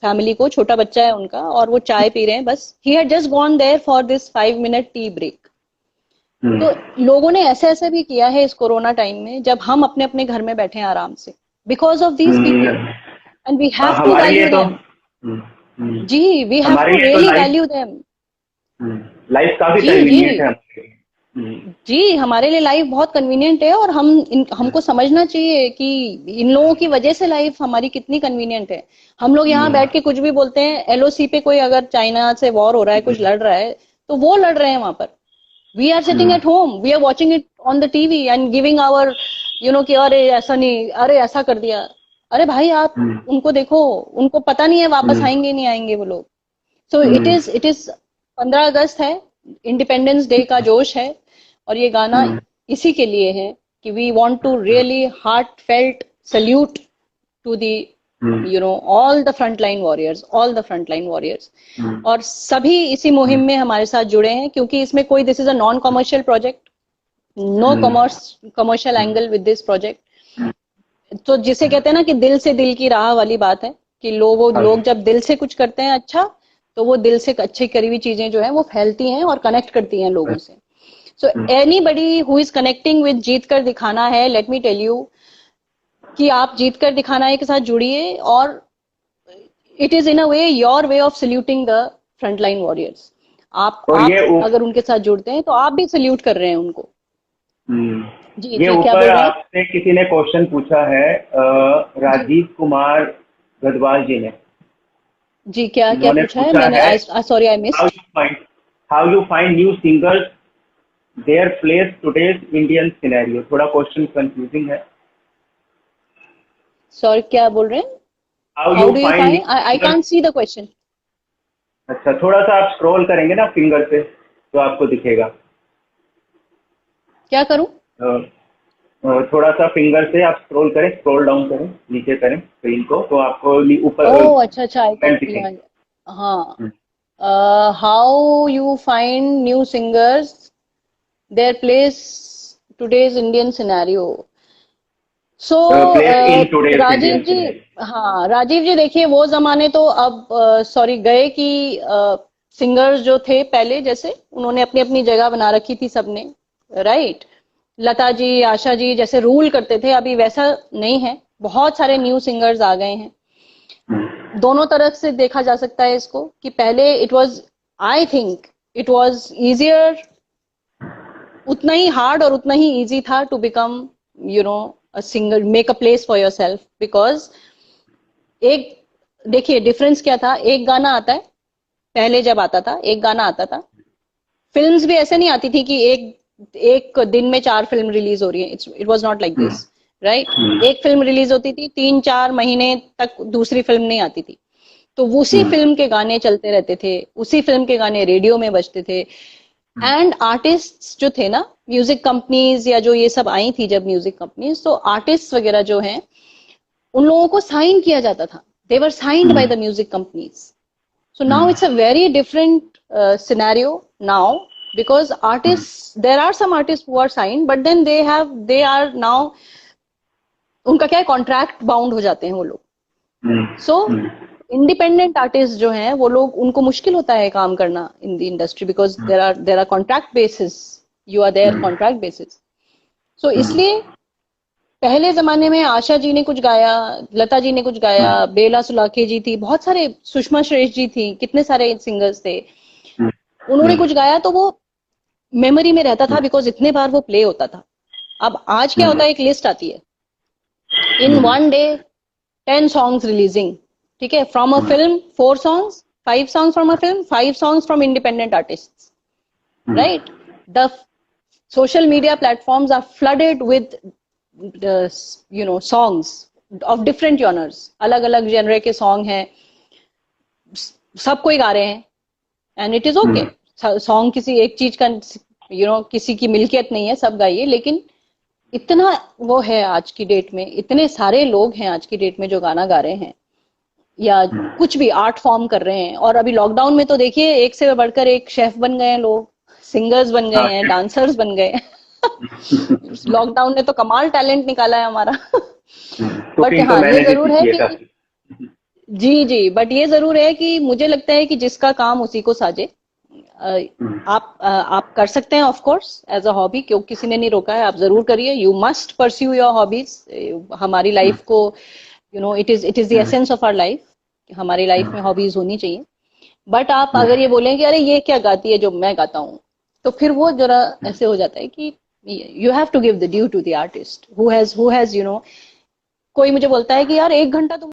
फैमिली को, छोटा बच्चा है उनका, और वो चाय पी रहे हैं बस। he had just gone there for this 5 minute tea break. तो लोगों ने ऐसे ऐसे भी किया है इस कोरोना टाइम में, जब हम अपने अपने घर में बैठे हैं आराम से, because of these people, and we have to हमारे लिए वैल्यू तो देम। जी, वी हैव हमारे टू लिए to really life value them. Life काफी जी जी कन्वीनियंट है हमारे लिए। जी, हमारे लिए लाइफ बहुत कन्वीनियंट है, और हमको समझना चाहिए कि इन लोगों की वजह से लाइफ हमारी कितनी कन्वीनियंट है। हम लोग यहाँ बैठ के कुछ भी बोलते हैं, एलओसी पे कोई अगर चाइना से वॉर हो रहा है, कुछ लड़ रहा है, तो वो लड़ रहे हैं वहां पर, we are sitting at home, we are watching it on the TV and giving our you know कि अरे ऐसा नहीं, अरे ऐसा कर दिया। अरे भाई आप उनको देखो, उनको पता नहीं है वापस आएंगे नहीं आएंगे वो लोग। सो इट इज 15 अगस्त है, इंडिपेंडेंस डे का जोश है, और ये गाना इसी के लिए है कि we want to really heartfelt salute to the all the front line warriors और सभी इसी मुहिम में हमारे साथ जुड़े हैं, क्योंकि इसमें कोई, this is a non commercial project, no commercial angle with this project. तो जिसे कहते हैं ना कि दिल से दिल की राह वाली बात है कि लोग जब दिल से कुछ करते हैं अच्छा, तो वो दिल से अच्छी करी हुई चीजें जो है वो फैलती हैं और कनेक्ट करती हैं लोगों से। So anybody who is connecting with जीत कर दिखाना है, लेट मी टेल यू कि आप जीत कर दिखाना है के साथ जुड़िए, और it is in a way your way of saluting the frontline warriors. आप अगर उनके साथ जुड़ते हैं तो आप भी सल्यूट कर रहे हैं उनको। जी ये जी, क्या ऊपर बोल रहे हैं? आपसे किसी ने क्वेश्चन पूछा है, राजीव कुमार गढ़वाल जी ने। जी, क्या क्या उन्होंने पूछा है? पूछा मैंने है, sorry I missed. How you find new singers their place today's Indian scenario. थोड़ा क्वेश्चन कंफ्यूजिंग है। सॉरी, क्या बोल रहे हैं? How how you do you find find? I can't see the question. अच्छा, थोड़ा सा आप स्क्रॉल करेंगे ना फिंगर से तो आपको दिखेगा। क्या करूं? थोड़ा सा फिंगर से आप स्क्रॉल करें, स्क्रॉल डाउन करें, नीचे करें स्क्रीन को, तो आपको ऊपर ओह अच्छा अच्छा, आई कमेंट या, दिखेंगे। हाँ। How you find new singers their place today's Indian scenario. So place in today's Rajiv Indian ji, scenario. हाँ राजीव जी, देखिए वो जमाने तो अब सॉरी गए कि सिंगर्स जो थे पहले जैसे उन्होंने अपनी अपनी जगह बना रखी थी सबने, राइट। लता जी, आशा जी जैसे रूल करते थे, अभी वैसा नहीं है। बहुत सारे न्यू सिंगर्स आ गए हैं। दोनों तरफ से देखा जा सकता है इसको कि पहले it was, I think it was easier, उतना ही हार्ड और उतना ही इजी था to become you know a singer, make a place for yourself. Because एक, देखिए डिफरेंस क्या था, एक गाना आता है, पहले जब आता था एक गाना आता था, फिल्म्स भी ऐसे नहीं आती थी कि एक एक दिन में 4 फिल्म रिलीज हो रही है, it was not like this, right. एक फिल्म रिलीज होती थी, 3-4 महीने तक दूसरी फिल्म नहीं आती थी, तो उसी फिल्म के गाने चलते रहते थे, उसी फिल्म के गाने रेडियो में बजते थे। एंड आर्टिस्ट जो थे ना, म्यूजिक कंपनीज या जो ये सब आई थी जब म्यूजिक कंपनीज, तो आर्टिस्ट वगैरह जो हैं उन लोगों को साइन किया जाता था, they were signed by the music companies. So now it's a very different scenario now, because artists, there are some artists who are signed, but then they are now, उनका क्या है, कॉन्ट्रैक्ट बाउंड हो जाते हैं वो लोग। सो independent artist जो हैं वो लोग, उनको मुश्किल होता है काम करना in the industry, because there are contract basis, you are there contract basis. So इसलिए पहले जमाने में आशा जी ने कुछ गाया, लता जी ने कुछ गाया, बेला सुलाखे जी थी, बहुत सारे, सुषमा श्रेष्ठ जी थी, कितने सारे सिंगर्स थे, उन्होंने कुछ गाया तो वो मेमोरी में रहता था, बिकॉज इतने बार वो प्ले होता था। अब आज क्या होता है, एक लिस्ट आती है, in one day 10 songs releasing, ठीक है, from a film 4 songs, 5 songs from a film, 5 songs from independent artist, right. The social media platforms are flooded with songs of different genres, अलग अलग जेनरे के सॉन्ग हैं, सब कोई गा रहे हैं, and it is okay. Song किसी एक चीज का किसी की मिल्कियत नहीं है, सब गाइए, लेकिन इतना वो है आज की डेट में, इतने सारे लोग हैं आज की डेट में जो गाना गा रहे हैं या कुछ भी आर्ट फॉर्म कर रहे हैं। और अभी लॉकडाउन में तो देखिए एक से बढ़कर एक शेफ बन गए हैं लोग, सिंगर्स बन गए हैं, डांसर्स बन गए हैं। लॉकडाउन ने तो कमाल टैलेंट निकाला है हमारा। बट हाँ, ये जरूर है कि जी जी, बट ये जरूर है कि मुझे लगता है कि जिसका काम उसी को साजे। आप कर सकते हैं of course as a hobby, क्योंकि किसी ने नहीं रोका है, आप जरूर करिए, you must pursue your hobbies. हमारी लाइफ को it is the essence of our life, हमारी लाइफ में हॉबीज होनी चाहिए। बट आप अगर ये बोलें कि अरे ये क्या गाती है जो मैं गाता हूँ, तो फिर वो जरा ऐसे हो जाता है कि you have to give the due to the artist who has कोई मुझे बोलता है कि यार 1 घंटा तुम